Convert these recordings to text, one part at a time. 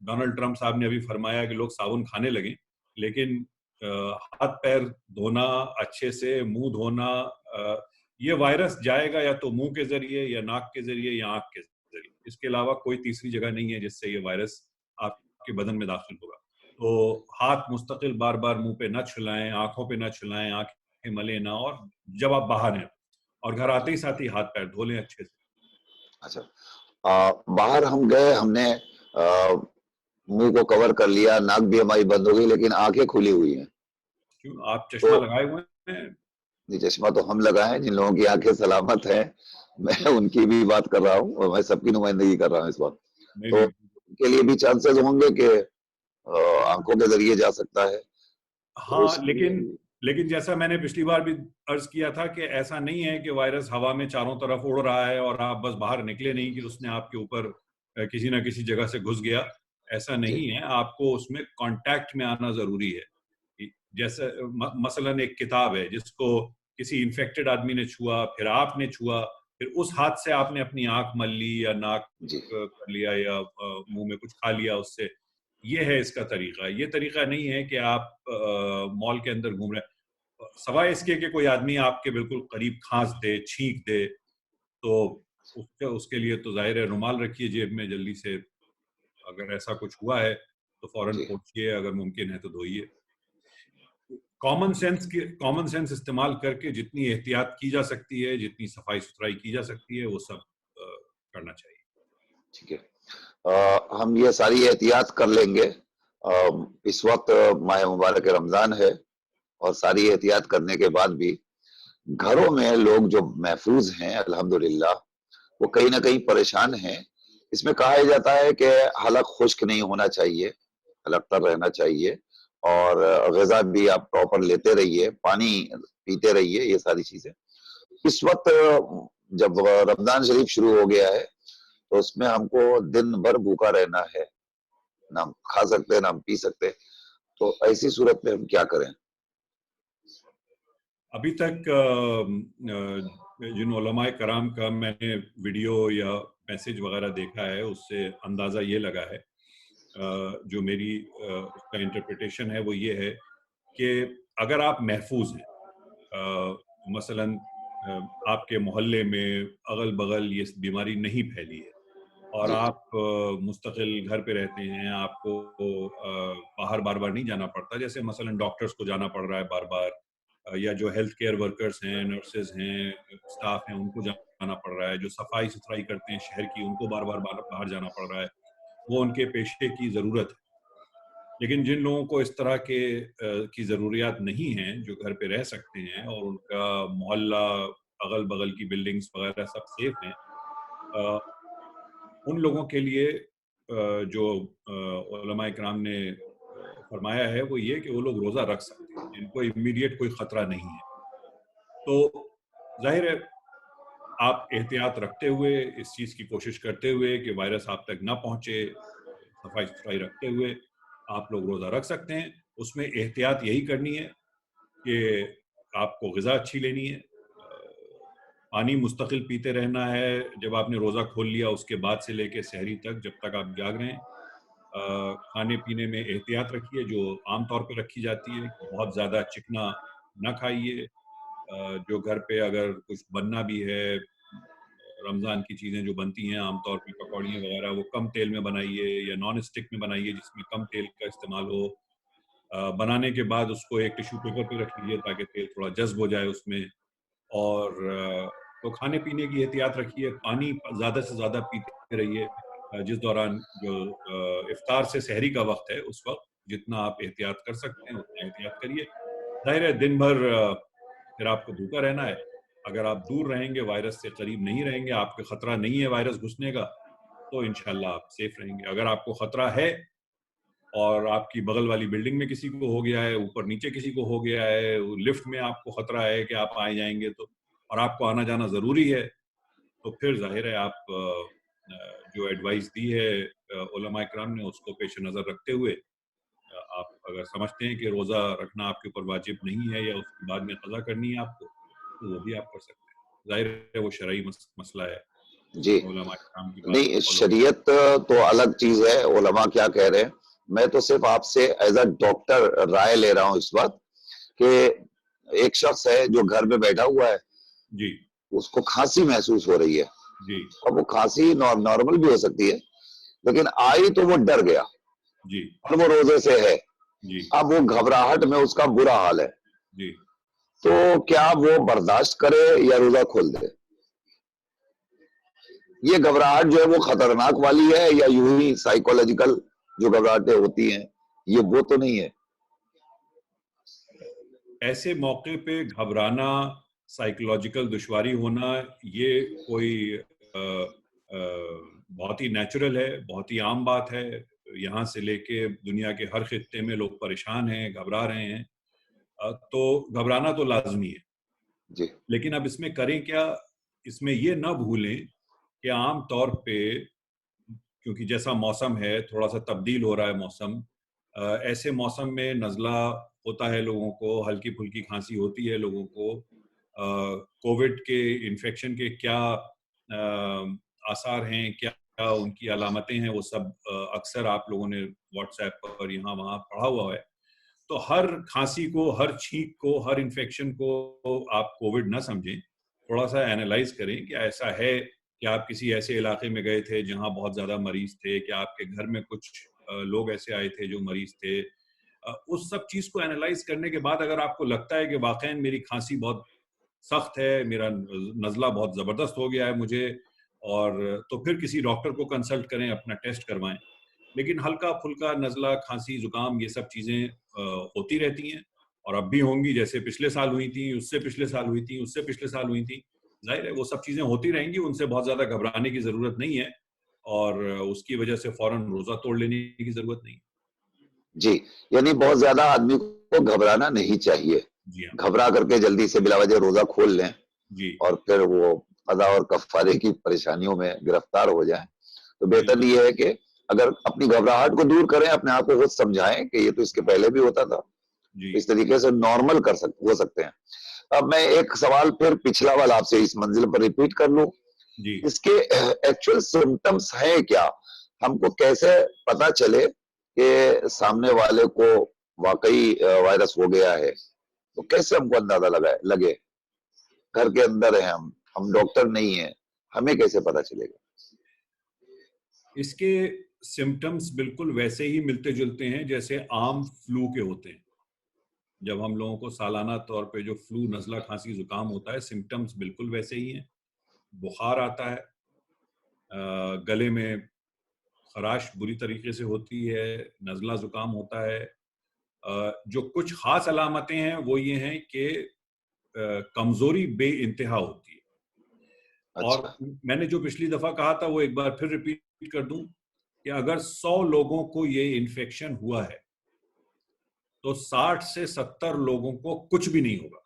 Donald Trump صاحب نے ابھی فرمایا کہ لوگ صابن کھانے لگیں، لیکن ہاتھ پیر دھونا اچھے سے، منہ دھونا، یہ وائرس جائے گا یا تو منہ کے ذریعے یا ناک کے ذریعے یا آنکھ کے ذریعے، اس کے علاوہ کوئی تیسری جگہ نہیں ہے جس سے یہ وائرس آپ کے بدن میں داخل ہوگا. تو ہاتھ مستقل بار بار منہ پہ نہ چھلائیں، آنکھوں پہ نہ چھلائیں، آنکھیں ملیں نہ، اور جب آپ باہر ہیں اور گھر آتے ہی ساتھ ہی ہاتھ پیر دھو لیں اچھے سے. اچھا، باہر ہم گئے، ہم نے منہ کو کور کر لیا، ناک بھی ہماری بند ہو گئی، لیکن آنکھیں کھلی ہوئی ہیں. کیوں آپ چشمہ تو لگائے ہوئے ہیں؟ چشمہ تو ہم لگائیں، جن لوگوں کی آنکھیں سلامت ہیں میں ان کی بھی بات کر رہا ہوں، اور میں سب کی نمائندگی کر رہا ہوں اس وقت. نہیں تو نہیں. ان کے لیے بھی چانسز ہوں گے کہ آنکھوں کے ذریعے جا سکتا ہے. تو ہاں، اس لیے لیکن جیسا میں نے پچھلی بار بھی عرض کیا تھا کہ ایسا نہیں ہے کہ وائرس ہوا میں چاروں طرف اڑ رہا ہے اور آپ بس باہر نکلے نہیں کہ اس نے آپ کے اوپر کسی نہ کسی جگہ سے گھس گیا. ایسا جی نہیں ہے، آپ کو اس میں کانٹیکٹ میں آنا ضروری ہے. جیسے مثلا ایک کتاب ہے جس کو کسی انفیکٹڈ آدمی نے چھوا، پھر آپ نے چھوا، پھر اس ہاتھ سے آپ نے اپنی آنکھ مل لی یا ناک جی کر لیا یا منہ میں کچھ کھا لیا اس سے. یہ ہے اس کا طریقہ. یہ طریقہ نہیں ہے کہ آپ مال کے اندر گھوم رہے ہیں سوائے اس کے کہ کوئی آدمی آپ کے بالکل قریب کھانس دے، چھینک دے، تو اس کے لیے تو ظاہر ہے رومال رکھیے جیب میں جلدی سے. اگر ایسا کچھ ہوا ہے تو فوراً جی پہنچیے، اگر ممکن ہے تو دھوئیے. کامن سینس استعمال کر کے جتنی احتیاط کی جا سکتی ہے، جتنی صفائی ستھرائی کی جا سکتی ہے، وہ سب کرنا چاہیے. ٹھیک ہے. ہم یہ ساری احتیاط کر لیں گے. اس وقت ماہ مبارک رمضان ہے، اور ساری احتیاط کرنے کے بعد بھی گھروں میں لوگ جو محفوظ ہیں الحمدللہ، وہ کہیں نہ کہیں پریشان ہیں. اس میں کہا جاتا ہے کہ حلق خشک نہیں ہونا چاہیے، حلق تر رہنا چاہیے، اور غذا بھی آپ پراپر لیتے رہیے، پانی پیتے رہیے، یہ ساری چیزیں. اس وقت جب رمضان شریف شروع ہو گیا ہے تو اس میں ہم کو دن بھر بھوکا رہنا ہے، نہ ہم کھا سکتے نہ ہم پی سکتے. تو ایسی صورت میں ہم کیا کریں؟ ابھی تک جن علماء کرام کا میں نے ویڈیو یا میسج وغیرہ دیکھا ہے، اس سے اندازہ یہ لگا ہے، جو میری اس کا انٹرپریٹیشن ہے وہ یہ ہے کہ اگر آپ محفوظ ہیں، مثلاً آپ کے محلے میں اغل بغل یہ بیماری نہیں پھیلی ہے اور جی آپ مستقل گھر پہ رہتے ہیں، آپ کو باہر بار بار نہیں جانا پڑتا، جیسے مثلاً ڈاکٹرز کو جانا پڑ رہا ہے بار بار، یا جو ہیلتھ کیئر ورکرز ہیں، نرسز ہیں، سٹاف ہیں، ان کو جانا پڑ رہا ہے، جو صفائی ستھرائی کرتے ہیں شہر کی، ان کو بار بار باہر جانا پڑ رہا ہے، وہ ان کے پیشے کی ضرورت ہے. لیکن جن لوگوں کو اس طرح کی ضروریات نہیں ہیں، جو گھر پہ رہ سکتے ہیں اور ان کا محلہ، اغل بغل کی بلڈنگز وغیرہ سب سیف ہیں، ان لوگوں کے لیے جو علماء کرام نے فرمایا ہے وہ یہ کہ وہ لوگ روزہ رکھ سکتے ہیں جن کو امیڈیٹ کوئی خطرہ نہیں ہے. تو ظاہر ہے آپ احتیاط رکھتے ہوئے، اس چیز کی کوشش کرتے ہوئے کہ وائرس آپ تک نہ پہنچے، صفائی ستھرائی رکھتے ہوئے آپ لوگ روزہ رکھ سکتے ہیں. اس میں احتیاط یہی کرنی ہے کہ آپ کو غذا اچھی لینی ہے، پانی مستقل پیتے رہنا ہے جب آپ نے روزہ کھول لیا اس کے بعد سے لے کے سحری تک، جب تک آپ جاگ رہے ہیں. کھانے پینے میں احتیاط رکھیے جو عام طور پہ رکھی جاتی ہے، بہت زیادہ چکنا نہ کھائیے. جو گھر پہ اگر کچھ بننا بھی ہے، رمضان کی چیزیں جو بنتی ہیں عام طور پہ پکوڑیاں وغیرہ، وہ کم تیل میں بنائیے یا نان اسٹک میں بنائیے جس میں کم تیل کا استعمال ہو. بنانے کے بعد اس کو ایک ٹیشو پیپر پہ رکھ لیجیے تاکہ تیل تھوڑا جذب ہو جائے اس میں. اور تو کھانے پینے کی احتیاط رکھیے، پانی زیادہ سے زیادہ پیتے رہیے. جس دوران جو افطار سے سحری کا وقت ہے اس وقت جتنا آپ احتیاط کر سکتے ہیں اتنا احتیاط کریے. ظاہر ہے دن بھر پھر آپ کو بھوکا رہنا ہے. اگر آپ دور رہیں گے، وائرس سے قریب نہیں رہیں گے، آپ کو خطرہ نہیں ہے وائرس گھسنے کا، تو انشاءاللہ آپ سیف رہیں گے. اگر آپ کو خطرہ ہے اور آپ کی بغل والی بلڈنگ میں کسی کو ہو گیا ہے، اوپر نیچے کسی کو ہو گیا ہے، لفٹ میں آپ کو خطرہ ہے کہ آپ آئے جائیں گے تو، اور آپ کو آنا جانا ضروری ہے، تو پھر ظاہر ہے آپ جو ایڈوائز دی ہے علماء کرام نے اس کو پیش نظر رکھتے ہوئے آپ اگر سمجھتے ہیں کہ روزہ رکھنا آپ کے اوپر واجب نہیں ہے یا اس کے بعد میں قضا کرنی ہے آپ کو، تو وہ بھی آپ کر سکتے ہیں. ظاہر ہے وہ شرعی مسئلہ ہے، جی علماء کرام کی بات نہیں، کو فالو. شریعت تو الگ چیز ہے، علماء کیا کہہ رہے ہیں. میں تو صرف آپ سے ایز اے ڈاکٹر رائے لے رہا ہوں اس وقت کہ ایک شخص ہے جو گھر میں بیٹھا ہوا ہے، جی اس کو کھانسی محسوس ہو رہی ہے. جی اب وہ کھانسی نارمل بھی ہو سکتی ہے، لیکن آئی تو وہ ڈر گیا جی اور وہ روزے سے ہے. جی اب وہ گھبراہٹ میں اس کا برا حال ہے، جی. تو کیا وہ برداشت کرے یا روزہ کھول دے؟ یہ گھبراہٹ جو ہے وہ خطرناک والی ہے یا یوں ہی سائیکولوجیکل جو گھبراہٹیں ہوتی ہیں یہ وہ تو نہیں ہے؟ ایسے موقع پہ گھبرانا، سائیکولوجیکل دشواری ہونا، یہ کوئی بہت ہی نیچرل ہے، بہت ہی عام بات ہے. یہاں سے لے کے دنیا کے ہر خطے میں لوگ پریشان ہیں، گھبرا رہے ہیں. تو گھبرانا تو لازمی ہے. جی لیکن اب اس میں کریں کیا؟ اس میں یہ نہ بھولیں کہ عام طور پہ کیونکہ جیسا موسم ہے، تھوڑا سا تبدیل ہو رہا ہے موسم، ایسے موسم میں نزلہ ہوتا ہے لوگوں کو، ہلکی پھلکی کھانسی ہوتی ہے لوگوں کو. کووڈ کے انفیکشن کے کیا آثار ہیں، کیا ان کی علامتیں ہیں، وہ سب اکثر آپ لوگوں نے واٹس ایپ پر یہاں وہاں پڑھا ہوا ہے. تو ہر کھانسی کو، ہر چھینک کو، ہر انفیکشن کو آپ کووڈ نہ سمجھیں. تھوڑا سا اینالائز کریں کہ ایسا ہے کہ آپ کسی ایسے علاقے میں گئے تھے جہاں بہت زیادہ مریض تھے، کہ آپ کے گھر میں کچھ لوگ ایسے آئے تھے جو مریض تھے. اس سب چیز کو اینالائز کرنے کے بعد اگر آپ کو لگتا ہے کہ واقعاً میری کھانسی بہت سخت ہے، میرا نزلہ بہت زبردست ہو گیا ہے مجھے، اور تو پھر کسی ڈاکٹر کو کنسلٹ کریں، اپنا ٹیسٹ کروائیں. لیکن ہلکا پھلکا نزلہ، کھانسی، زکام، یہ سب چیزیں ہوتی رہتی ہیں، اور اب بھی ہوں گی. جیسے پچھلے سال ہوئی تھیں، اس سے پچھلے سال ہوئی تھیں، اس سے پچھلے سال ہوئی تھیں. ظاہر ہے وہ سب چیزیں ہوتی رہیں گی، ان سے بہت زیادہ گھبرانے کی ضرورت نہیں ہے، اور اس کی وجہ سے فوراً روزہ توڑ لینے کی ضرورت نہیں. جی، یعنی بہت زیادہ آدمی کو گھبرانا نہیں چاہیے. جی ہاں. گھبرا کر کے جلدی سے بلا وجہ روزہ کھول لیں جی اور پھر وہ قضا اور کفارے کی پریشانیوں میں گرفتار ہو جائیں. تو بہتر بالکل. یہ ہے کہ اگر اپنی گھبراہٹ کو دور کریں، اپنے آپ کو خود سمجھائیں کہ یہ تو اس کے پہلے بھی ہوتا تھا، جی اس طریقے سے نارمل ہو سکتے ہیں. اب میں ایک سوال پھر پچھلا والا آپ سے اس منزل پر ریپیٹ کر لوں. جی اس کے ایکچوئل سمپٹمز ہیں کیا؟ ہم کو کیسے پتا چلے کہ سامنے والے کو واقعی وائرس ہو گیا ہے؟ تو کیسے ہم کو اندازہ لگے؟ گھر کے اندر ہیں ہم ڈاکٹر نہیں ہیں، ہمیں کیسے پتا چلے گا؟ اس کے سمٹمز بالکل ویسے ہی ملتے جلتے ہیں جیسے عام فلو کے ہوتے ہیں. جب ہم لوگوں کو سالانہ طور پہ جو فلو، نزلہ، کھانسی، زکام ہوتا ہے، سمٹمز بالکل ویسے ہی ہیں. بخار آتا ہے، گلے میں خراش بری طریقے سے ہوتی ہے، نزلہ زکام ہوتا ہے. جو کچھ خاص علامتیں ہیں وہ یہ ہیں کہ کمزوری بے انتہا ہوتی ہے. اور اچھا میں نے جو پچھلی دفعہ کہا تھا وہ ایک بار پھر ریپیٹ کر دوں کہ اگر 100 لوگوں کو یہ انفیکشن ہوا ہے تو 60 سے 70 لوگوں کو کچھ بھی نہیں ہوگا.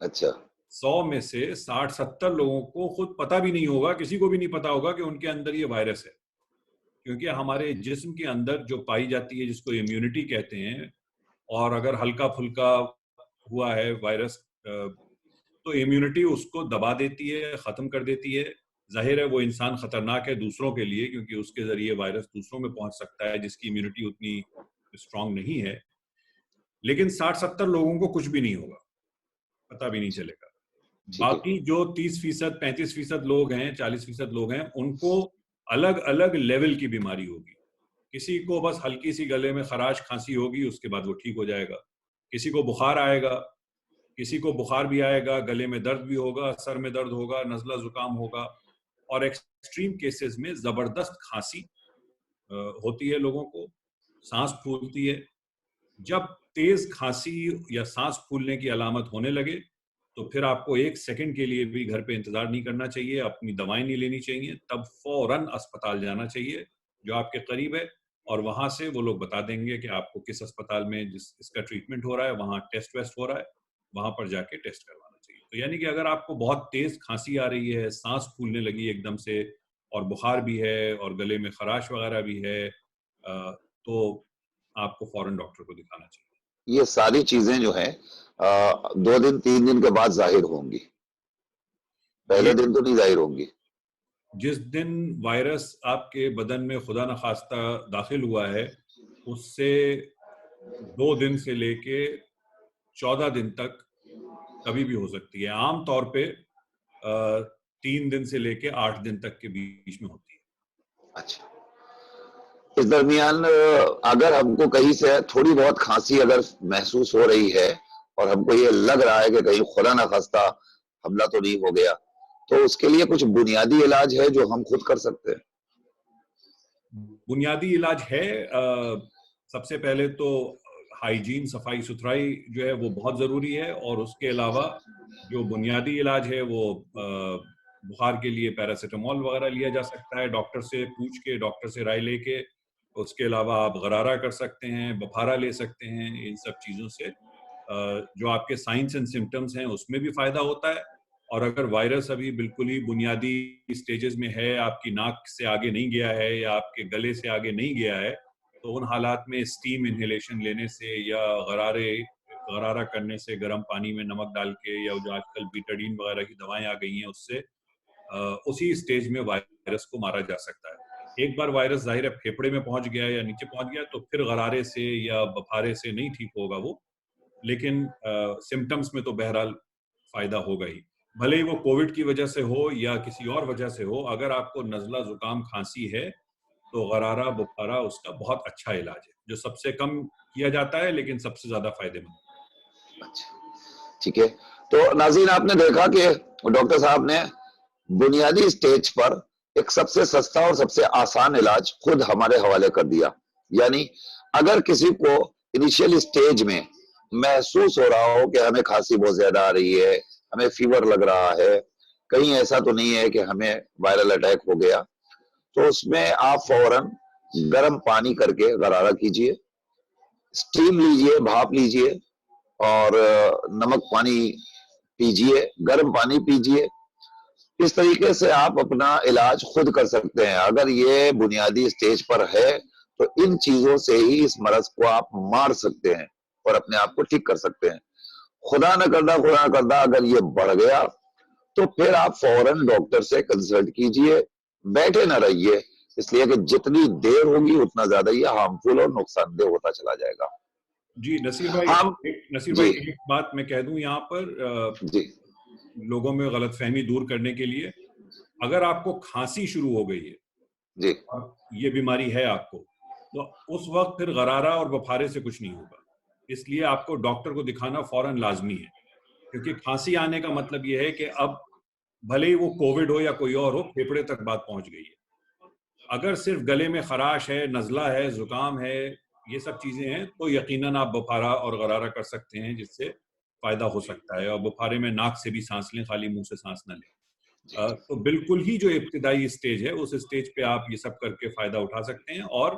اچھا 100 میں سے 60-70 لوگوں کو خود پتہ بھی نہیں ہوگا، کسی کو بھی نہیں پتا ہوگا کہ ان کے اندر یہ وائرس ہے. کیونکہ ہمارے جسم کے اندر جو پائی جاتی ہے، جس کو امیونٹی کہتے ہیں، اور اگر ہلکا پھلکا ہوا ہے وائرس تو امیونٹی اس کو دبا دیتی ہے، ختم کر دیتی ہے. ظاہر ہے وہ انسان خطرناک ہے دوسروں کے لیے، کیونکہ اس کے ذریعے وائرس دوسروں میں پہنچ سکتا ہے جس کی امیونٹی اتنی اسٹرانگ نہیں ہے. لیکن 60-70 لوگوں کو کچھ بھی نہیں ہوگا، پتہ بھی نہیں چلے گا. ٹھیک ہے. باقی جو 30%، 35% لوگ ہیں، 40% لوگ ہیں، ان کو الگ الگ لیول کی بیماری ہوگی. کسی کو بس ہلکی سی گلے میں خراش کھانسی ہوگی، اس کے بعد وہ ٹھیک ہو جائے گا. کسی کو بخار آئے گا، کسی کو بخار بھی آئے گا، گلے میں درد بھی ہوگا، سر میں درد ہوگا، نزلہ زکام ہوگا، اور ایکسٹریم کیسز میں زبردست کھانسی ہوتی ہے. لوگوں کو سانس پھولتی ہے. جب تیز کھانسی یا سانس پھولنے کی علامت ہونے لگے تو پھر آپ کو 1 سیکنڈ کے لیے بھی گھر پہ انتظار نہیں کرنا چاہیے، اپنی دوائیں نہیں لینی چاہیے، تب فوراً اسپتال جانا چاہیے جو آپ کے قریب ہے، اور وہاں سے وہ لوگ بتا دیں گے کہ آپ کو کس اسپتال میں جس اس کا ٹریٹمنٹ ہو رہا ہے وہاں ٹیسٹ ویسٹ ہو رہا ہے، وہاں پر جا کے ٹیسٹ کروانا چاہیے. تو یعنی کہ اگر آپ کو بہت تیز کھانسی آ رہی ہے، سانس پھولنے لگی ایک دم سے، اور بخار بھی ہے، اور گلے میں خراش وغیرہ بھی ہے، تو آپ کو فوراً ڈاکٹر کو دکھانا چاہیے. یہ ساری چیزیں جو ہیں 2 دن 3 دن کے بعد ظاہر ہوں گی؟ پہلے دن تو نہیں ظاہر ہوں گی. جس دن وائرس آپ کے بدن میں خدا نخواستہ داخل ہوا ہے اس سے 2 دن سے لے کے 14 دن تک کبھی بھی ہو سکتی ہے. عام طور پہ 3 دن سے لے کے 8 دن تک کے بیچ میں ہوتی ہے. اچھا. اس درمیان اگر ہم کو کہیں سے تھوڑی بہت کھانسی اگر محسوس ہو رہی ہے اور ہم کو یہ لگ رہا ہے کہ کہیں خدا نخواستہ حملہ تو نہیں ہو گیا, تو اس کے لیے کچھ بنیادی علاج ہے جو ہم خود کر سکتے ہیں؟ بنیادی علاج ہے. سب سے پہلے تو ہائیجین, صفائی ستھرائی جو ہے وہ بہت ضروری ہے, اور اس کے علاوہ جو بنیادی علاج ہے وہ بخار کے لیے پیراسیٹامول وغیرہ لیا جا سکتا ہے ڈاکٹر سے پوچھ کے, ڈاکٹر سے رائے لے کے. اس کے علاوہ آپ غرارہ کر سکتے ہیں, بخارا لے سکتے ہیں. ان سب چیزوں سے جو آپ کے سائنس اینڈ سمٹمز ہیں اس میں بھی فائدہ ہوتا ہے. اور اگر وائرس ابھی بالکل ہی بنیادی سٹیجز میں ہے, آپ کی ناک سے آگے نہیں گیا ہے یا آپ کے گلے سے آگے نہیں گیا ہے, تو ان حالات میں اسٹیم انہیلیشن لینے سے یا غرارہ کرنے سے, گرم پانی میں نمک ڈال کے, یا جو آج کل بیٹاڈین وغیرہ کی دوائیں آ گئی ہیں اس سے اسی سٹیج میں وائرس کو مارا جا سکتا ہے. ایک بار وائرس ظاہر ہے پھیپڑے میں پہنچ گیا یا نیچے پہنچ گیا تو پھر غرارے سے یا بخارے سے نہیں ٹھیک ہوگا وہ, لیکن سمٹمز میں تو بہرحال فائدہ ہوگا ہی, بھلے ہی وہ کووڈ کی وجہ سے ہو یا کسی اور وجہ سے ہو. اگر آپ کو نزلہ زکام کھانسی ہے تو غرارہ بخارا اس کا بہت اچھا علاج ہے, جو سب سے کم کیا جاتا ہے لیکن سب سے زیادہ فائدے مند. اچھا ٹھیک ہے. تو ناظرین آپ نے دیکھا کہ ڈاکٹر صاحب نے بنیادی سٹیج پر ایک سب سے سستا اور سب سے آسان علاج خود ہمارے حوالے کر دیا. یعنی اگر کسی کو انیشیل سٹیج میں محسوس ہو رہا ہو کہ ہمیں کھانسی بہت زیادہ آ رہی ہے, ہمیں فیور لگ رہا ہے, کہیں ایسا تو نہیں ہے کہ ہمیں وائرل اٹیک ہو گیا, تو اس میں آپ فوراً گرم پانی کر کے غرارہ کیجئے, اسٹیم لیجئے, بھاپ لیجئے, اور نمک پانی پیجئے, گرم پانی پیجئے. اس طریقے سے آپ اپنا علاج خود کر سکتے ہیں. اگر یہ بنیادی سٹیج پر ہے تو ان چیزوں سے ہی اس مرض کو آپ مار سکتے ہیں اور اپنے آپ کو ٹھیک کر سکتے ہیں. خدا نہ کردہ اگر یہ بڑھ گیا تو پھر آپ فوراً ڈاکٹر سے کنسلٹ کیجئے, بیٹھے نہ رہیے, اس لیے کہ جتنی دیر ہوگی اتنا زیادہ یہ ہارمفل اور نقصان دہ ہوتا چلا جائے گا. جی نصیر بھائی, ہم جی ایک بات میں کہہ دوں یہاں پر جی لوگوں میں غلط فہمی دور کرنے کے لیے, اگر آپ کو کھانسی شروع ہو گئی ہے جی اور یہ بیماری ہے آپ کو, تو اس وقت پھر غرارہ اور بخارے سے کچھ نہیں ہوگا. اس لیے آپ کو ڈاکٹر کو دکھانا فوراً لازمی ہے, کیونکہ کھانسی آنے کا مطلب یہ ہے کہ اب بھلے ہی وہ کووڈ ہو یا کوئی اور ہو, پھیپڑے تک بات پہنچ گئی ہے. اگر صرف گلے میں خراش ہے, نزلہ ہے, زکام ہے, یہ سب چیزیں ہیں, تو یقیناً آپ بخارا اور غرارہ کر سکتے ہیں جس سے فائدہ ہو سکتا ہے. اور بخارے میں ناک سے بھی سانس لیں, خالی منہ سے سانس نہ لیں. تو بالکل ہی جو ابتدائی سٹیج ہے اس سٹیج پہ آپ یہ سب کر کے فائدہ اٹھا سکتے ہیں. اور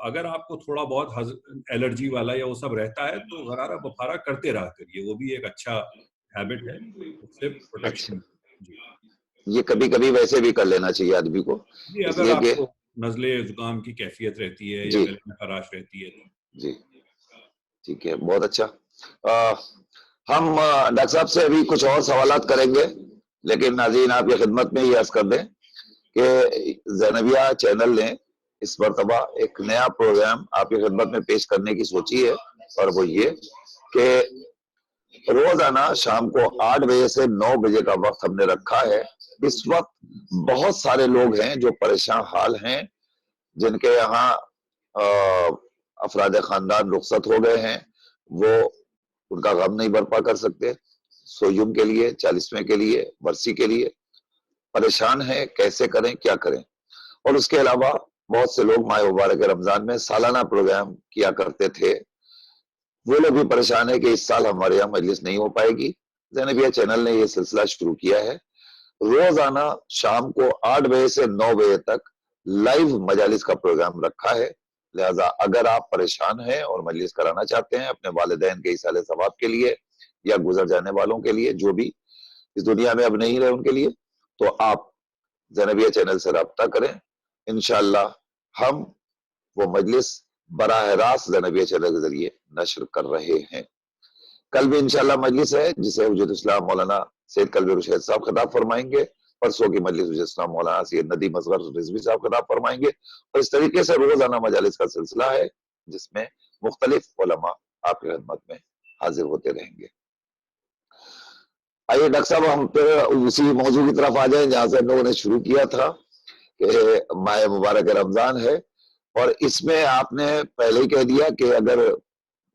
اگر آپ کو تھوڑا بہت الرجی والا یا وہ سب رہتا ہے تو غرارہ بخارا کرتے رہا کریے, وہ بھی ایک اچھا ہیبٹ ہے, اس سے پروٹیکشن. جی یہ کبھی کبھی ویسے بھی کر لینا چاہیے آدمی کو, جی, اس اگر لیے آپ کہ کو نزلے زکام کی کیفیت رہتی ہے یا جی گلے میں خراش رہتی ہے تو. جی ٹھیک ہے, بہت اچھا. ہم ڈاکٹر صاحب سے ابھی کچھ اور سوالات کریں گے, لیکن ناظرین آپ کی خدمت میں یہ عرض کر دیں کہ زینبیہ چینل نے اس مرتبہ ایک نیا پروگرام آپ کی خدمت میں پیش کرنے کی سوچی ہے, اور وہ یہ کہ روزانہ شام کو 8 بجے سے 9 بجے کا وقت ہم نے رکھا ہے. اس وقت بہت سارے لوگ ہیں جو پریشان حال ہیں, جن کے یہاں افراد خاندان رخصت ہو گئے ہیں, وہ ان کا غم نہیں برپا کر سکتے, سویوم کے لیے, 40ویں کے لیے, برسی کے لیے پریشان ہیں, کیسے کریں, کیا کریں. اور اس کے علاوہ بہت سے لوگ ماہ مبارک رمضان میں سالانہ پروگرام کیا کرتے تھے, وہ لوگ بھی پریشان ہے کہ اس سال ہمارے یہاں مجلس نہیں ہو پائے گی. زینبیہ چینل نے یہ سلسلہ شروع کیا ہے, روزانہ شام کو 8 بجے سے 9 بجے تک لائیو مجالس کا پروگرام رکھا ہے. لہذا اگر آپ پریشان ہیں اور مجلس کرانا چاہتے ہیں اپنے والدین کے ایصال ثواب کے لیے یا گزر جانے والوں کے لیے جو بھی اس دنیا میں اب نہیں رہے ان کے لیے, تو آپ زینبیہ چینل سے رابطہ کریں. انشاءاللہ ہم وہ مجلس براہ راست زینبیہ چینل کے ذریعے نشر کر رہے ہیں. کل بھی انشاءاللہ مجلس ہے جسے حجت اسلام مولانا سید قلبی رشید صاحب خطاب فرمائیں گے. پرسوں کی مجلس مجسنا مولانا سید ندیم اصغر رضوی صاحب خطاب فرمائیں گے. اور اس طریقے سے روزانہ مجالس کا سلسلہ ہے جس میں مختلف علماء آپ کی خدمت میں حاضر ہوتے رہیں گے. آئیے ڈاکٹر صاحب ہم پھر اسی موضوع کی طرف آ جائیں جہاں سے ہم لوگوں نے شروع کیا تھا کہ ماہ مبارک رمضان ہے، اور اس میں آپ نے پہلے ہی کہہ دیا کہ اگر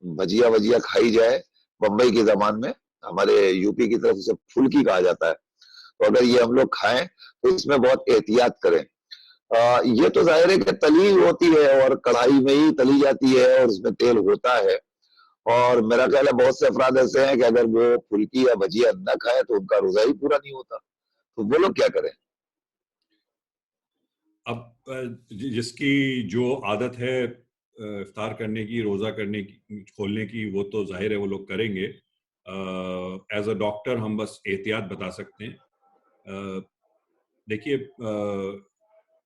بھجیا وجیا کھائی جائے، بمبئی کی زبان میں ہمارے یو پی کی طرف اسے پھلکی کہا جاتا ہے، تو اگر یہ ہم لوگ کھائیں تو اس میں بہت احتیاط کریں. یہ تو ظاہر ہے کہ تلی ہوتی ہے اور کڑھائی میں ہی تلی جاتی ہے اور اس میں تیل ہوتا ہے، اور میرا خیال ہے بہت سے افراد ایسے ہیں کہ اگر وہ پھلکی یا بھجیا نہ کھائے تو ان کا روزہ ہی پورا نہیں ہوتا، تو وہ لوگ کیا کریں؟ اب جس کی جو عادت ہے افطار کرنے کی، روزہ کرنے کی، کھولنے کی، وہ تو ظاہر ہے وہ لوگ کریں گے. ایز اے ڈاکٹر ہم بس احتیاط بتا سکتے ہیں. دیکھیے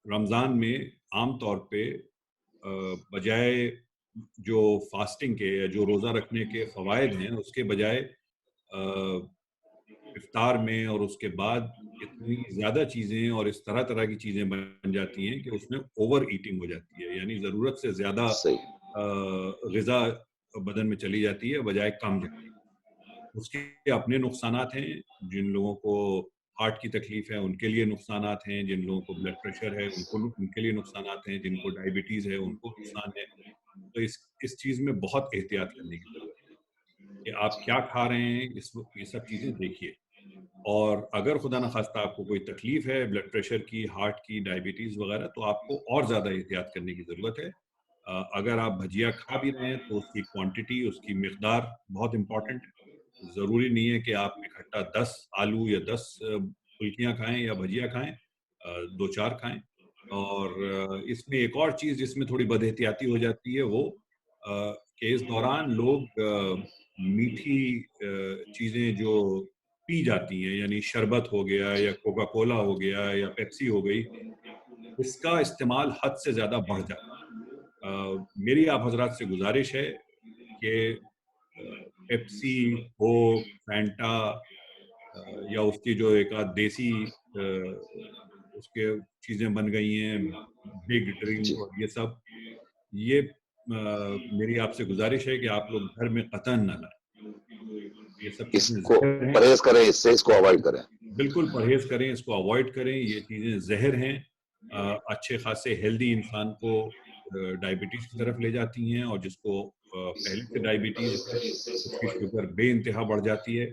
رمضان میں عام طور پہ بجائے جو فاسٹنگ کے یا جو روزہ رکھنے کے فوائد ہیں، اس کے بجائے افطار میں اور اس کے بعد اتنی زیادہ چیزیں اور اس طرح طرح کی چیزیں بن جاتی ہیں کہ اس میں اوور ایٹنگ ہو جاتی ہے، یعنی ضرورت سے زیادہ صحیح. غذا بدن میں چلی جاتی ہے بجائے کم جاتی ہے. اس کے اپنے نقصانات ہیں. جن لوگوں کو ہارٹ کی تکلیف ہے ان کے لیے نقصانات ہیں، جن لوگوں کو بلڈ پریشر ہے ان کے لیے نقصانات ہیں، جن کو ڈائبٹیز ہے ان کو نقصان ہے. تو اس چیز میں بہت احتیاط کرنے کی ضرورت ہے کہ آپ کیا کھا رہے ہیں. یہ سب چیزیں دیکھیے، اور اگر خدا نخواستہ آپ کو کوئی تکلیف ہے بلڈ پریشر کی، ہارٹ کی، ڈائبٹیز وغیرہ، تو آپ کو اور زیادہ احتیاط کرنے کی ضرورت ہے. اگر آپ بھجیا کھا بھی رہے ہیں تو اس کی کوانٹٹی، اس کی مقدار بہت امپورٹنٹ ہے. ضروری نہیں ہے کہ آپ اکٹھا 10 آلو یا 10 پھلکیاں کھائیں یا بھجیا کھائیں، 2-4 کھائیں. اور اس میں ایک اور چیز جس میں تھوڑی بد احتیاطی ہو جاتی ہے وہ کہ اس دوران لوگ میٹھی چیزیں جو پی جاتی ہیں، یعنی شربت ہو گیا یا کوکا کولا ہو گیا یا پیپسی ہو گئی، اس کا استعمال حد سے زیادہ بڑھ جاتا ہے. میری آپ حضرات سے گزارش ہے کہ پیپسی، کوک، فینٹا یا اس کی جو ایک آدھ دیسی اس کے چیزیں بن گئی ہیں، بگ ڈرنک اور یہ سب، یہ میری آپ سے گزارش ہے کہ آپ لوگ گھر میں قطعاً نہ لائیں. یہ سب اس چیزیں کو زہر ہیں. پرہیز کریں، اس سے اس کو اوائڈ کریں. بالکل پرہیز کریں، اس کو اوائڈ کریں. یہ چیزیں زہر ہیں. اچھے خاصے ہیلدی انسان کو ڈائبٹیز کی طرف لے جاتی ہیں، اور جس کو پہلے سے ڈائبٹیز ہے اس کی شوگر بے انتہا بڑھ جاتی ہے.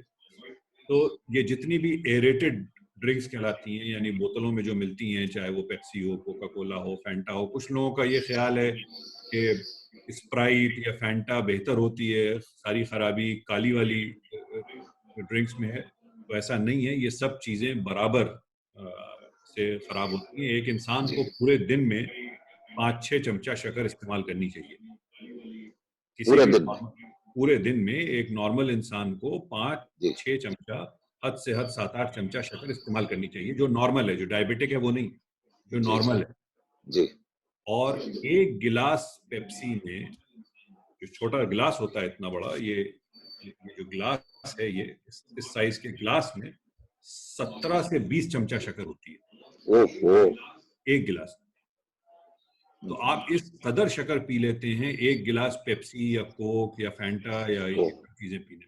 تو یہ جتنی بھی ایریٹڈ ڈرنکس کہلاتی ہیں، یعنی بوتلوں میں جو ملتی ہیں، چاہے وہ پیپسی ہو، کوکا کولا ہو، فینٹا ہو، کچھ لوگوں کا یہ خیال ہے کہ اسپرائٹ یا فینٹا بہتر ہوتی ہے، ساری خرابی کالی والی ڈرنکس میں ہے. تو ایسا نہیں ہے. یہ سب چیزیں برابر سے خراب ہوتی ہیں. ایک انسان کو پورے دن میں 5-6 چمچہ شکر استعمال کرنی چاہیے. کسی پورے بھی دن میں. پورے دن میں ایک نارمل انسان کو جی 5-6 چمچہ، حد سے حد 7-8 چمچہ شکر استعمال کرنی چاہیے. جو نارمل ہے، جو ڈائبٹک ہے وہ نہیں، جو جی نارمل ہے. جی اور ایک گلاس پیپسی میں، جو چھوٹا گلاس ہوتا ہے اتنا بڑا، یہ جو گلاس ہے، یہ اس سائز کے گلاس میں 17 سے 20 چمچہ شکر ہوتی ہے اوہ. ایک گلاس. تو آپ اس قدر شکر پی لیتے ہیں ایک گلاس پیپسی یا کوک یا فینٹا یا یہ چیزیں پینے.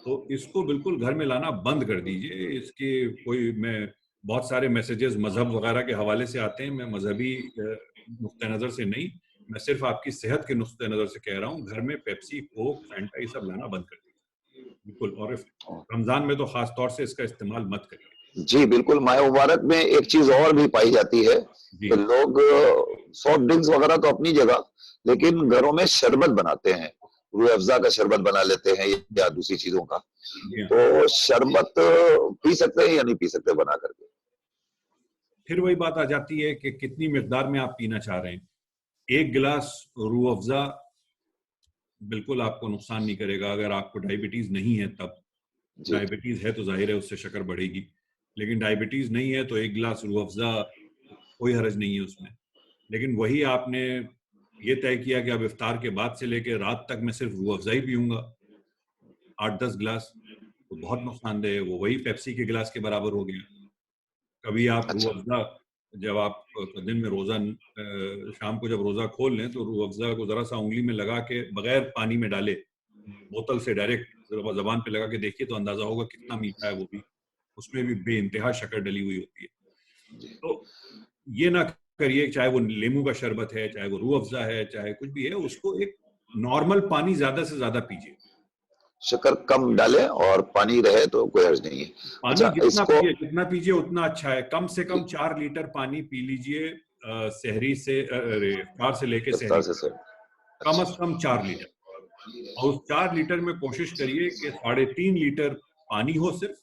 تو اس کو بالکل گھر میں لانا بند کر دیجئے. اس کی کوئی، میں بہت سارے میسیجز مذہب وغیرہ کے حوالے سے آتے ہیں، میں مذہبی نقطہ نظر سے نہیں، میں صرف آپ کی صحت کے نقطہ نظر سے کہہ رہا ہوں. گھر میں پیپسی، کوک، فینٹا یہ سب لانا بند کر دیجیے بالکل. اور رمضان میں تو خاص طور سے اس کا استعمال مت کریے. جی بالکل. ماہ مبارک میں ایک چیز اور بھی پائی جاتی ہے جی کہ لوگ سافٹ ڈرنکس وغیرہ تو اپنی جگہ، لیکن گھروں میں شربت بناتے ہیں، روح افزا کا شربت بنا لیتے ہیں یا دوسری چیزوں کا. جی ہاں. تو شربت پی سکتے ہیں یا نہیں پی سکتے بنا کر کے؟ پھر وہی بات آ جاتی ہے کہ کتنی مقدار میں آپ پینا چاہ رہے ہیں. ایک گلاس روح افزا بالکل آپ کو نقصان نہیں کرے گا. اگر آپ کو ڈائبٹیز نہیں ہے تب. جی ڈائبٹیز ہے تو ظاہر ہے اس سے شکر بڑھے گی، لیکن ڈائبٹیز نہیں ہے تو ایک گلاس روح افزا کوئی حرج نہیں ہے اس میں. لیکن وہی آپ نے یہ طے کیا کہ اب افطار کے بعد سے لے کے رات تک میں صرف روح افزا ہی پیوں گا 8-10 گلاس، تو بہت نقصان دہ ہے، وہ وہی پیپسی کے گلاس کے برابر ہو گیا. کبھی آپ روح اچھا افزا، جب آپ دن میں روزہ شام کو جب روزہ کھول لیں تو روح افزا کو ذرا سا انگلی میں لگا کے بغیر پانی میں ڈالے بوتل سے ڈائریکٹ زبان پہ لگا کے دیکھیے تو اندازہ ہوگا کتنا میٹھا ہے وہ بھی. اس میں بھی بے انتہا شکر ڈلی ہوئی ہوتی ہے. تو یہ نہ کریے، چاہے وہ لیمو کا شربت ہے، چاہے وہ روح افزا ہے، چاہے کچھ بھی ہے، اس کو ایک نارمل پانی زیادہ سے زیادہ پیجیے. شکر کم ڈالیں اور پانی رہے تو کوئی حرج نہیں ہے. پانی اچھا اس کو جتنا پیجیے اتنا اچھا ہے. کم سے کم 4 لیٹر پانی پی لیجیے سحری سے، افطار سے لے کے افطار سحری سے تک. سر. کم از اچھا کم 4 لیٹر. اور اس 4 لیٹر میں کوشش کریے کہ 3.5 لیٹر پانی ہو صرف،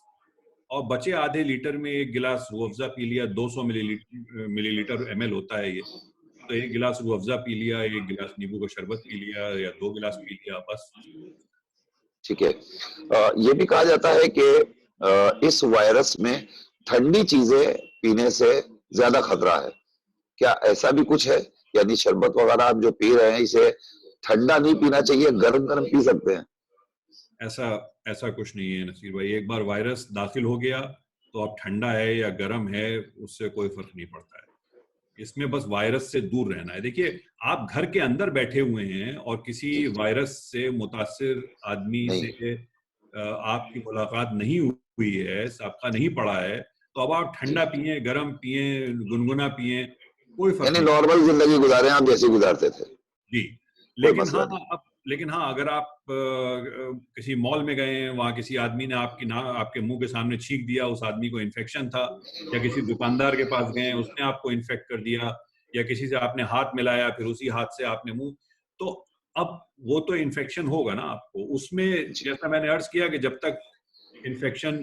اور بچے آدھے لیٹر میں 1 گلاس روح افزا پی لیا. 200 ملی لیٹر ایم ایل ہوتا ہے یہ، تو 1 گلاس روح افزا پی لیا، 1 گلاس نیبو کا شربت پی لیا، یا 2 گلاس پی لیا بس. ٹھیک ہے. یہ بھی کہا جاتا ہے کہ اس وائرس میں ٹھنڈی چیزیں پینے سے زیادہ خطرہ ہے. کیا ایسا بھی کچھ ہے؟ یعنی شربت وغیرہ آپ جو پی رہے ہیں اسے ٹھنڈا نہیں پینا چاہیے، گرم گرم پی سکتے ہیں؟ ایسا کچھ نہیں ہے نصیر بھائی. ایک بار وائرس داخل ہو گیا تو اب ٹھنڈا ہے یا گرم ہے اس سے کوئی فرق نہیں پڑتا ہے. اس میں بس وائرس سے دور رہنا ہے. دیکھیے آپ گھر کے اندر بیٹھے ہوئے ہیں اور کسی جی وائرس سے متاثر آدمی نہیں سے آپ کی ملاقات نہیں ہوئی ہے، سابقہ نہیں پڑا ہے، تو اب آپ جی، ٹھنڈا پئیں، گرم پئیں، گنگنا پئیں، کوئی فرق یعنی نہیں. نارمل زندگی گزارے آپ جیسی گزارتے تھے، جی. کوئی مسئلہ نہیں. لیکن ہاں اگر آپ کسی مال میں گئے ہیں، وہاں کسی آدمی نے آپ کے منہ کے سامنے چھینک دیا، اس آدمی کو انفیکشن تھا، یا کسی دکاندار کے پاس گئے اس نے آپ کو انفیکٹ کر دیا، یا کسی سے آپ نے ہاتھ ملایا پھر اسی ہاتھ سے آپ نے منہ، تو اب وہ تو انفیکشن ہوگا نا آپ کو. اس میں جی جیسا میں نے عرض کیا کہ جب تک انفیکشن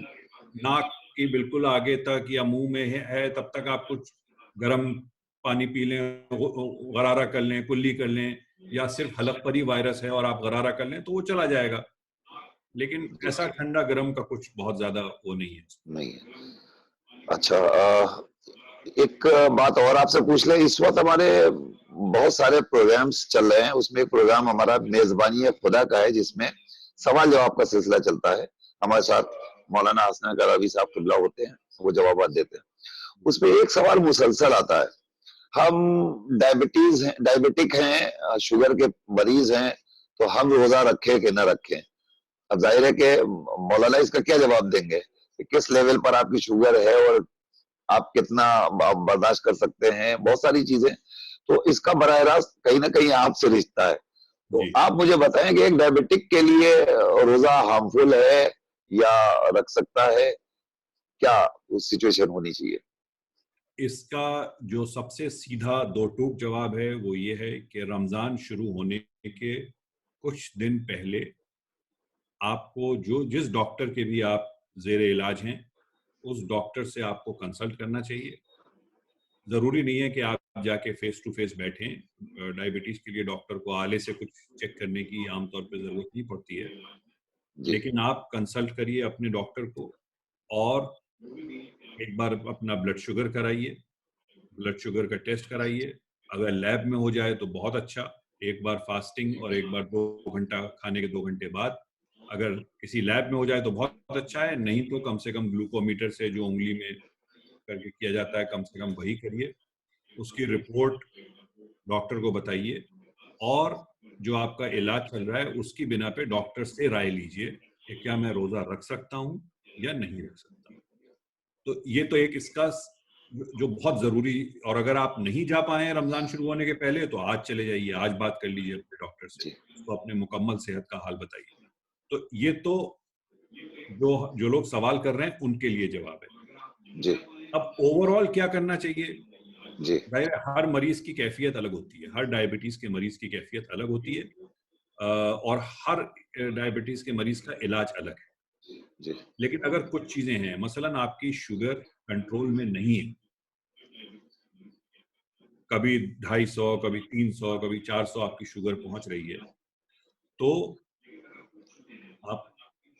ناک کی بالکل آگے تک یا منہ میں ہے تب تک آپ کچھ گرم پانی پی لیں، غرارہ کر لیں، کلی کر لیں، یا صرف حلق پر ہی وائرس ہے اور آپ غرارہ کر لیں تو وہ چلا جائے گا. لیکن جی ایسا ٹھنڈا گرم کا کچھ بہت زیادہ وہ نہیں ہے. نہیں ہے. اچھا ایک بات اور آپ سے پوچھ لیں. اس وقت ہمارے بہت سارے پروگرامز چل رہے ہیں، اس میں ایک پروگرام ہمارا میزبانی خدا کا ہے جس میں سوال جواب کا سلسلہ چلتا ہے. ہمارے ساتھ مولانا حسن کراوی صاحب قبلہ ہوتے ہیں، وہ جوابات دیتے ہیں. اس میں ایک سوال مسلسل آتا ہے. ہم ڈائبٹک ہیں، شوگر کے مریض ہیں، تو ہم روزہ رکھیں کہ نہ رکھیں؟ اب ظاہر ہے کہ مولانا اس کا کیا جواب دیں گے کہ کس لیول پر آپ کی شوگر ہے اور آپ کتنا برداشت کر سکتے ہیں، بہت ساری چیزیں. تو اس کا براہ راست کہیں نہ کہیں آپ سے رشتہ ہے. تو جی، آپ مجھے بتائیں کہ ایک ڈائبٹک کے لیے روزہ ہارمفل ہے یا رکھ سکتا ہے؟ کیا سچویشن ہونی چاہیے؟ اس کا جو سب سے سیدھا دو ٹوک جواب ہے وہ یہ ہے کہ رمضان شروع ہونے کے کچھ دن پہلے آپ کو جس ڈاکٹر کے بھی آپ زیر علاج ہیں اس ڈاکٹر سے آپ کو کنسلٹ کرنا چاہیے. ضروری نہیں ہے کہ آپ جا کے فیس ٹو فیس بیٹھیں. ڈائبٹیز کے لیے ڈاکٹر کو آلے سے کچھ چیک کرنے کی عام طور پہ ضرورت نہیں پڑتی ہے، جی لیکن آپ کنسلٹ کریے اپنے ڈاکٹر کو اور ایک بار اپنا بلڈ شوگر کرائیے، بلڈ شوگر کا ٹیسٹ کرائیے. اگر لیب میں ہو جائے تو بہت اچھا، ایک بار فاسٹنگ اور ایک بار 2 گھنٹہ کھانے کے 2 گھنٹے بعد. اگر کسی لیب میں ہو جائے تو بہت اچھا ہے، نہیں تو کم سے کم گلوکومیٹر سے جو انگلی میں کر کے کیا جاتا ہے کم سے کم وہی کریے. اس کی رپورٹ ڈاکٹر کو بتائیے، اور جو آپ کا علاج چل رہا ہے اس کی بنا پہ ڈاکٹر سے رائے لیجئے کہ کیا میں روزہ رکھ سکتا ہوں یا نہیں رکھ سکتا. تو یہ تو ایک اس کا جو بہت ضروری. اور اگر آپ نہیں جا پائے ہیں رمضان شروع ہونے کے پہلے تو آج چلے جائیے، آج بات کر لیجیے اپنے ڈاکٹر سے، جی اس کو اپنے مکمل صحت کا حال بتائیے. تو یہ تو جو لوگ سوال کر رہے ہیں ان کے لیے جواب ہے. جی اب اوور آل کیا کرنا چاہیے؟ جی ظاہر ہر مریض کی کیفیت الگ ہوتی ہے، ہر ڈائبٹیز کے مریض کی کیفیت الگ ہوتی ہے، اور ہر ڈائبٹیز کے مریض کا علاج الگ ہے. جی لیکن اگر کچھ چیزیں ہیں، مثلا آپ کی شوگر کنٹرول میں نہیں ہے، کبھی 250، کبھی 300، کبھی 400 آپ کی شوگر پہنچ رہی ہے، تو آپ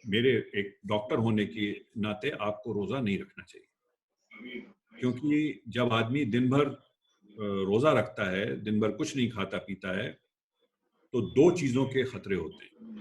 میرے ایک ڈاکٹر ہونے کے ناطے آپ کو روزہ نہیں رکھنا چاہیے. کیونکہ جب آدمی دن بھر روزہ رکھتا ہے، دن بھر کچھ نہیں کھاتا پیتا ہے، تو 2 چیزوں کے خطرے ہوتے ہیں.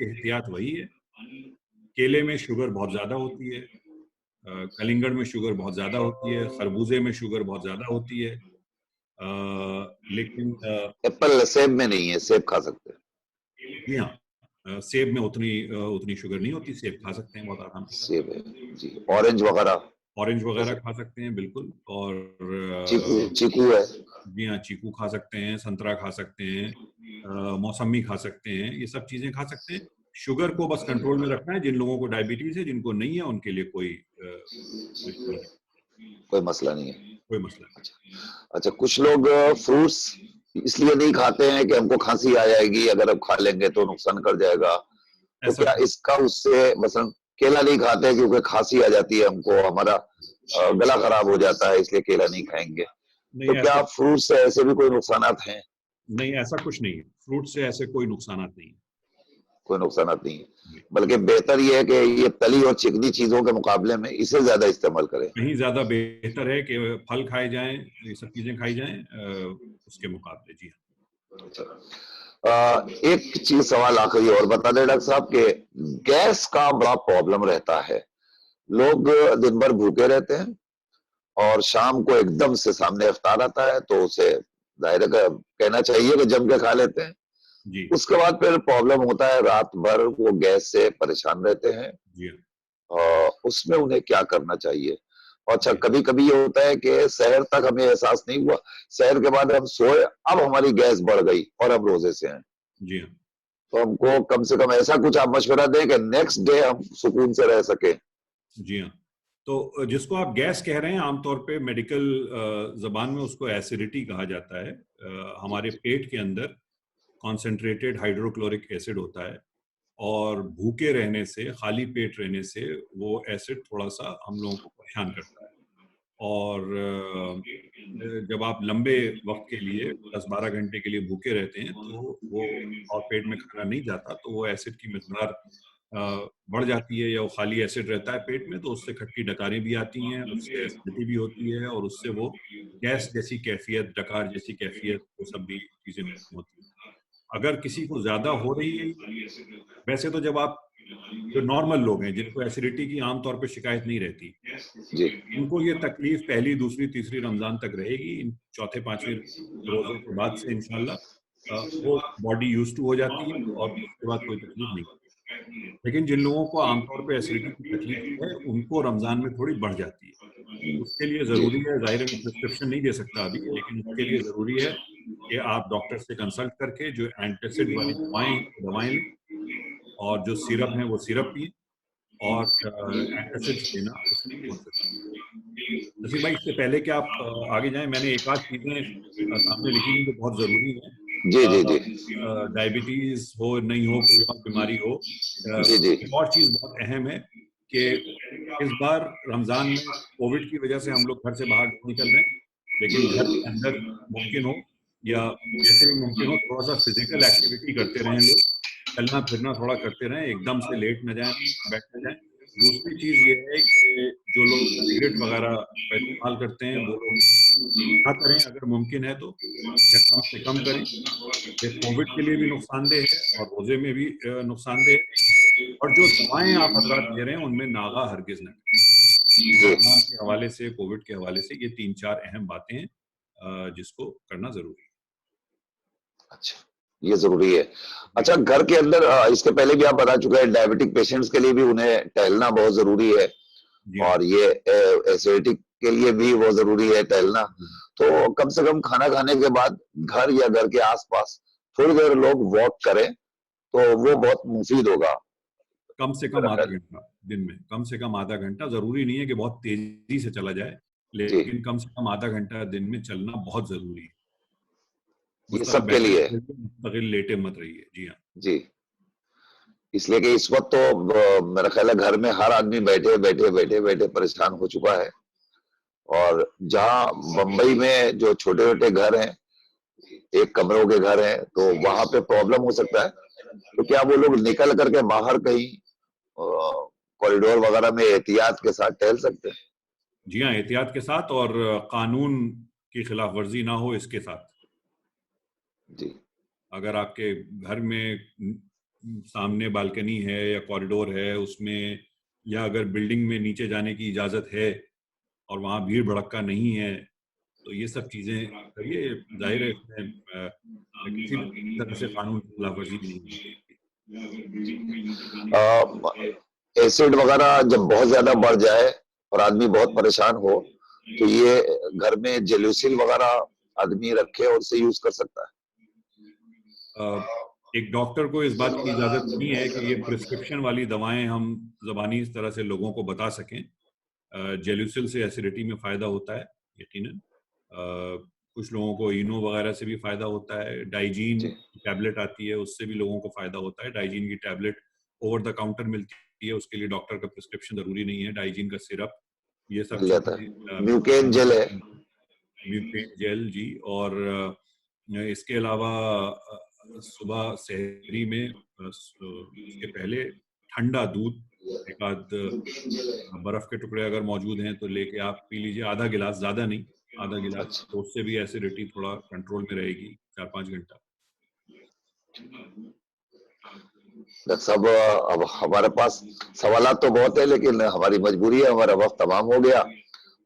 احتیاط وہی ہے. کیلے میں شوگر بہت زیادہ ہوتی ہے, کلنگڑ میں شوگر بہت زیادہ ہوتی ہے, خربوزے میں شوگر بہت زیادہ ہوتی ہے, لیکن ایپل سیب میں نہیں ہے, سیب کھا سکتے ہیں. جی ہاں, سیب میں اتنی شوگر نہیں ہوتی, سیب کھا سکتے ہیں بہت آرام سے. سیب ہے جی. اورنج وغیرہ, اورنج وغیرہ کھا سکتے ہیں بالکل. اور چیکو ہے. جی ہاں, چیکو کھا سکتے ہیں, سنترا کھا سکتے ہیں, موسمی کھا سکتے ہیں, یہ سب چیزیں کھا سکتے ہیں. شوگر کو بس کنٹرول میں رکھنا ہے. جن لوگوں کو ڈائبٹیز ہے, جن کو نہیں ہے, ان کے لیے کوئی مسئلہ نہیں ہے. کوئی مسئلہ نہیں. اچھا, کچھ لوگ فروٹس اس لیے نہیں کھاتے ہیں کہ ہم کو کھانسی آ جائے گی, اگر ہم کھا لیں گے تو نقصان کر جائے گا, تو کیا اس کا اس سے مثلا کیلا نہیں کھاتے کیونکہ کھانسی آ جاتی ہے ہم کو, ہمارا گلا خراب ہو جاتا ہے اس لیے کیلا نہیں کھائیں گے, تو کیا فروٹ سے ایسے بھی کوئی نقصانات ہیں؟ نہیں, ایسا کچھ نہیں ہے. فروٹ سے ایسے کوئی نقصانات نہیں ہیں. کوئی نقصانات نہیں ہے, بلکہ بہتر یہ ہے کہ یہ تلی اور چکنی چیزوں کے مقابلے میں اسے زیادہ استعمال کریں. کہیں زیادہ بہتر ہے کہ پھل کھائے جائیں, یہ سب چیزیں کھائی جائیں اس کے مقابلے. جی ہاں. ایک چیز سوال آخری اور بتا دیں ڈاکٹر صاحب کہ گیس کا بڑا پرابلم رہتا ہے. لوگ دن بھر بھوکے رہتے ہیں اور شام کو ایک دم سے سامنے افطار آتا ہے تو اسے ظاہر ہے کہنا چاہیے کہ جم کے کھا لیتے ہیں. جی اس کے بعد پھر پرابلم ہوتا ہے, رات بھر وہ گیس سے پریشان رہتے ہیں. جی اور اس میں انہیں کیا کرنا چاہیے؟ اور اچھا, کبھی کبھی یہ ہوتا ہے کہ سحر تک ہمیں احساس نہیں ہوا, سحر کے بعد ہم سوئے, اب ہماری گیس بڑھ گئی اور ہم روزے سے ہیں. جی تو ہم کو کم سے کم ایسا کچھ آپ مشورہ دیں کہ نیکسٹ ڈے ہم سکون سے رہ سکیں. جی ہاں, تو جس کو آپ گیس کہہ رہے ہیں, عام طور پہ میڈیکل زبان میں اس کو ایسیڈیٹی کہا جاتا ہے. ہمارے پیٹ کے اندر کانسنٹریٹڈ ہائیڈروکلورک ایسڈ ہوتا ہے, اور بھوکے رہنے سے, خالی پیٹ رہنے سے وہ ایسڈ تھوڑا سا ہم لوگوں کو پریشان کرتا ہے. اور جب آپ لمبے وقت کے لیے 10-12 گھنٹے کے لیے بھوکے رہتے ہیں تو وہ, اور پیٹ میں کھانا نہیں جاتا, تو وہ ایسڈ کی مقدار بڑھ جاتی ہے, یا وہ خالی ایسڈ رہتا ہے پیٹ میں, تو اس سے کھٹی ڈکاریں بھی آتی ہیں, اس سے ایسیڈیٹی بھی ہوتی ہے, اور اس سے وہ گیس جیسی کیفیت, ڈکار جیسی کیفیت, وہ سب بھی چیزیں ہوتی ہیں. اگر کسی کو زیادہ ہو رہی ہے, ویسے تو جب آپ جو نارمل لوگ ہیں جن کو ایسیڈیٹی کی عام طور پہ شکایت نہیں رہتی, ان کو یہ تکلیف پہلی, دوسری, تیسری رمضان تک رہے گی. ان چوتھے, پانچویں روزے کے بعد سے انشاءاللہ وہ باڈی یوز ٹو ہو جاتی ہے, اور اس کے بعد کوئی تکلیف نہیں. لیکن جن لوگوں کو عام طور پہ ایسیڈیٹی کی تکلیف ہے, ان کو رمضان میں تھوڑی بڑھ جاتی ہے. اس کے لیے ضروری ہے, ظاہر ہے پرسکرپشن نہیں دے سکتا ابھی, لیکن اس کے لیے ضروری ہے کہ آپ ڈاکٹر سے کنسلٹ کر کے جو اینٹاسڈ والی دوائیں لیں, اور جو سیرپ ہیں وہ سیرپ پئیں, اور اینٹاسڈ لینا اس کی کوشش کریں. نصیر بھائی, اس سے پہلے کہ آپ آگے جائیں, میں نے ایک آدھ چیزیں سامنے لکھی ہیں جو بہت ضروری ہیں. جی جی جی ڈائبٹیز ہو, نہیں ہو, کوئی اور بیماری ہو, جی ایک اور چیز بہت اہم ہے کہ اس بار رمضان میں کووڈ کی وجہ سے ہم لوگ گھر سے باہر نکل رہے ہیں, لیکن گھر کے اندر ممکن ہو یا جیسے بھی ممکن ہو تھوڑا سا فزیکل ایکٹیویٹی کرتے رہیں لوگ, چلنا پھرنا تھوڑا کرتے رہیں, ایک دم سے لیٹ نہ جائیں, بیٹھ نہ جائیں. دوسری چیز یہ ہے کہ جو لوگ سگریٹ وغیرہ کا استعمال کرتے ہیں وہ لوگ نہ کریں, اگر ممکن ہے تو, یا کم سے کم کریں. یہ کووڈ کے لیے بھی نقصان دہ ہے, اور روزے میں بھی نقصان دہ ہے. اور جو دوائیں آپ حضرات لے رہے ہیں ان میں ناغا ہرگز نہ کریں. رمضان کے حوالے سے, کووڈ کے حوالے سے, یہ 3-4 اہم باتیں ہیں جس کو کرنا ضروری ہے. اچھا, یہ ضروری ہے. اچھا, گھر کے اندر اس کے پہلے بھی آپ بتا چکے ہیں, ڈائبٹک پیشنٹس کے لیے بھی انہیں ٹہلنا بہت ضروری ہے, اور یہ ایسیڈیٹی کے لیے بھی وہ ضروری ہے ٹہلنا. تو کم سے کم کھانا کھانے کے بعد گھر یا گھر کے آس پاس تھوڑی دیر لوگ واک کریں تو وہ بہت مفید ہوگا. کم سے کم آدھا گھنٹہ دن میں, کم سے کم آدھا گھنٹہ. ضروری نہیں ہے کہ بہت تیزی سے چلا جائے, لیکن کم سے کم آدھا گھنٹہ دن میں چلنا بہت ضروری ہے. یہ سب کے لیے مستقل لیٹے مت رہیے. جی ہاں جی, اس لیے کہ اس وقت تو میرا خیال ہے گھر میں ہر آدمی بیٹھے بیٹھے بیٹھے بیٹھے پریشان ہو چکا ہے. اور جہاں بمبئی میں جو چھوٹے چھوٹے گھر ہیں, ایک کمروں کے گھر ہیں, تو وہاں پہ پرابلم ہو سکتا ہے. تو کیا وہ لوگ نکل کر کے باہر کہیں کوریڈور وغیرہ میں احتیاط کے ساتھ ٹہل سکتے ہیں؟ جی ہاں, احتیاط کے ساتھ, اور قانون کی خلاف ورزی نہ ہو اس کے ساتھ. جی, اگر آپ کے گھر میں سامنے بالکنی ہے یا کوریڈور ہے اس میں، یا اگر بلڈنگ میں نیچے جانے کی اجازت ہے اور وہاں بھیڑ بھڑکا نہیں ہے، تو یہ سب چیزیں کریے. ظاہر ہے اس میں کسی بھی طرح سے قانون کی خلاف ورزی نہیں ہے. ایسڈ وغیرہ جب بہت زیادہ بڑھ جائے اور آدمی بہت پریشان ہو تو یہ گھر میں جیلوسل وغیرہ آدمی رکھے اور اسے یوز کر سکتا ہے. ایک ڈاکٹر کو اس بات کی اجازت نہیں ہے کہ یہ پرسکرپشن والی دوائیں ہم زبانی اس طرح سے لوگوں کو بتا سکیں. جیلوسل سے ایسیڈیٹی میں فائدہ ہوتا ہے یقیناً. کچھ لوگوں کو اینو وغیرہ سے بھی فائدہ ہوتا ہے. ڈائجین ٹیبلٹ آتی ہے اس سے بھی لوگوں کو فائدہ ہوتا ہے. ڈائجین کی ٹیبلٹ اوور دا کاؤنٹر ملتی ہے، اس کے لیے ڈاکٹر کا پرسکرپشن ضروری نہیں ہے. ڈائجین کا سرپ، یہ سب مل جاتا چیزیں ہے. میوکین جیل ہے. میوکین جیل جی. اور اس کے علاوہ صبح سحری میں اس کے پہلے ٹھنڈا دودھ، ایک آدھ برف کے ٹکڑے اگر موجود ہیں تو لے کے آپ پی لیجئے. آدھا گلاس، زیادہ نہیں، آدھا گلاس. تو اس سے بھی ایسیڈیٹی تھوڑا کنٹرول میں رہے گی 4-5 گھنٹہ. ڈاکٹر صاحب اب ہمارے پاس سوالات تو بہت ہیں لیکن ہماری مجبوری ہے، ہمارا وقت تمام ہو گیا.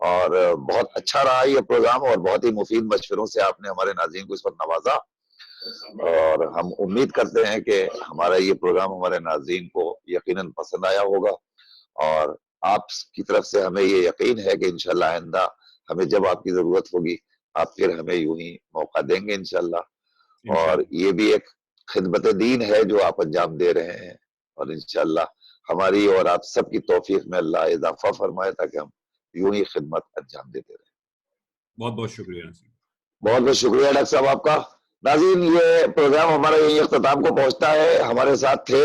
اور بہت اچھا رہا یہ پروگرام اور بہت ہی مفید مشوروں سے آپ نے ہمارے ناظرین کو اس وقت نوازا. اور ہم امید کرتے ہیں کہ ہمارا یہ پروگرام ہمارے ناظرین کو یقیناً پسند آیا ہوگا. اور آپ کی طرف سے ہمیں یہ یقین ہے کہ انشاءاللہ آئندہ ہمیں جب آپ کی ضرورت ہوگی آپ پھر ہمیں یوں ہی موقع دیں گے انشاءاللہ. اور یہ بھی ایک خدمت دین ہے جو آپ انجام دے رہے ہیں، اور انشاءاللہ ہماری اور آپ سب کی توفیق میں اللہ اضافہ فرمائے تاکہ ہم یوں ہی خدمت انجام دیتے رہیں. بہت بہت شکریہ. بہت بہت شکریہ ڈاکٹر صاحب آپ کا. ناظرین یہ پروگرام ہمارا یہی اختتام کو پہنچتا ہے. ہمارے ساتھ تھے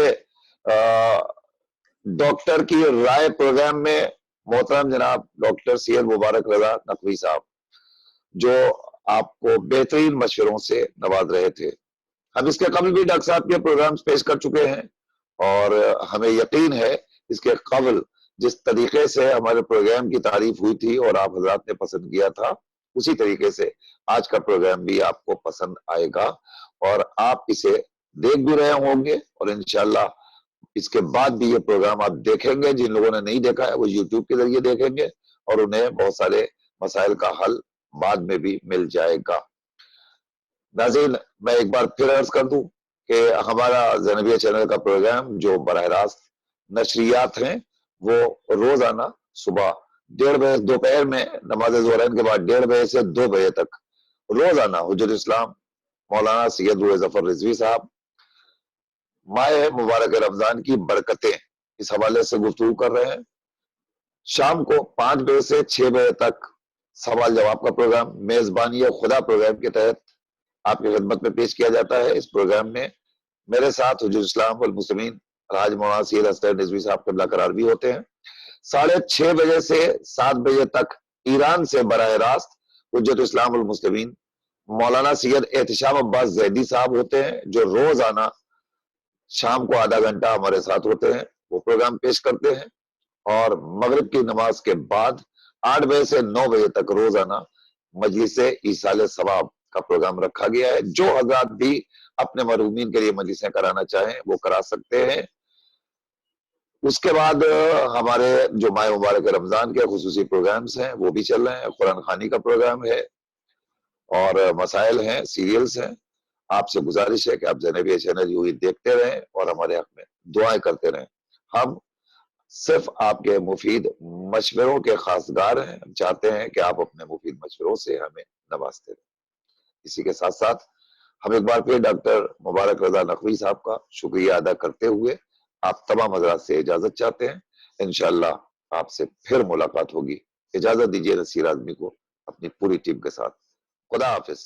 ڈاکٹر کی رائے پروگرام میں محترم جناب ڈاکٹر سید مبارک رضا نقوی صاحب، جو آپ کو بہترین مشوروں سے نواز رہے تھے. ہم اس کے قبل بھی ڈاکٹر صاحب کے پروگرامز پیش کر چکے ہیں اور ہمیں یقین ہے اس کے قبل جس طریقے سے ہمارے پروگرام کی تعریف ہوئی تھی اور آپ حضرات نے پسند کیا تھا، اسی طریقے سے آج کا پروگرام بھی آپ کو پسند آئے گا اور آپ اسے دیکھ بھی رہے ہوں گے. اور انشاءاللہ اس کے بعد بھی یہ پروگرام آپ دیکھیں گے. جن لوگوں نے نہیں دیکھا ہے وہ یوٹیوب کے ذریعے دیکھیں گے اور انہیں بہت سارے مسائل کا حل بعد میں بھی مل جائے گا. ناظرین میں ایک بار پھر عرض کر دوں کہ ہمارا زینبیہ چینل کا پروگرام جو براہ راست نشریات ہیں وہ روزانہ صبح 1:30 بجے، دوپہر میں نماز ظہرین کے بعد 1:30 بجے سے 2 بجے تک روزانہ حجت اسلام مولانا سید روح ظفر رضوی صاحب ماہ مبارک رمضان کی برکتیں اس حوالے سے گفتگو کر رہے ہیں. شام کو 5 بجے سے 6 بجے تک سوال جواب کا پروگرام میزبانی خدا پروگرام کے تحت آپ کی خدمت میں پیش کیا جاتا ہے. اس پروگرام میں میرے ساتھ حجت اسلام والمسلمین الحاج مولانا سید حسین رضوی صاحب قبلہ قرار بھی ہوتے ہیں. 6:30 بجے سے 7 بجے تک ایران سے براہ راست حجت اسلام والمسلمین مولانا سید احتشام عباس زیدی صاحب ہوتے ہیں جو روزانہ شام کو آدھا گھنٹہ ہمارے ساتھ ہوتے ہیں، وہ پروگرام پیش کرتے ہیں. اور مغرب کی نماز کے بعد 8 بجے سے 9 بجے تک روزانہ مجلس ایصال ثواب کا پروگرام رکھا گیا ہے. جو حضرات بھی اپنے مرحومین کے لیے مجلسیں کرانا چاہیں وہ کرا سکتے ہیں. اس کے بعد ہمارے جو ماہ مبارک رمضان کے خصوصی پروگرامز ہیں وہ بھی چل رہے ہیں. قرآن خوانی کا پروگرام ہے اور مسائل ہیں، سیریلز ہیں. آپ سے گزارش ہے کہ آپ زینبیہ چینل یوں ہی دیکھتے رہیں اور ہمارے حق میں دعائیں کرتے رہیں. ہم صرف آپ کے مفید مشوروں کے خاصگار ہیں. ہم چاہتے ہیں کہ آپ اپنے مفید مشوروں سے ہمیں نوازتے رہیں. اسی کے ساتھ ساتھ ہم ایک بار پھر ڈاکٹر مبارک رضا نقوی صاحب کا شکریہ ادا کرتے ہوئے آپ تمام حضرات سے اجازت چاہتے ہیں. انشاءاللہ آپ سے پھر ملاقات ہوگی. اجازت دیجیے نصیر اعظمی کو اپنی پوری ٹیم کے ساتھ. خدا حافظ.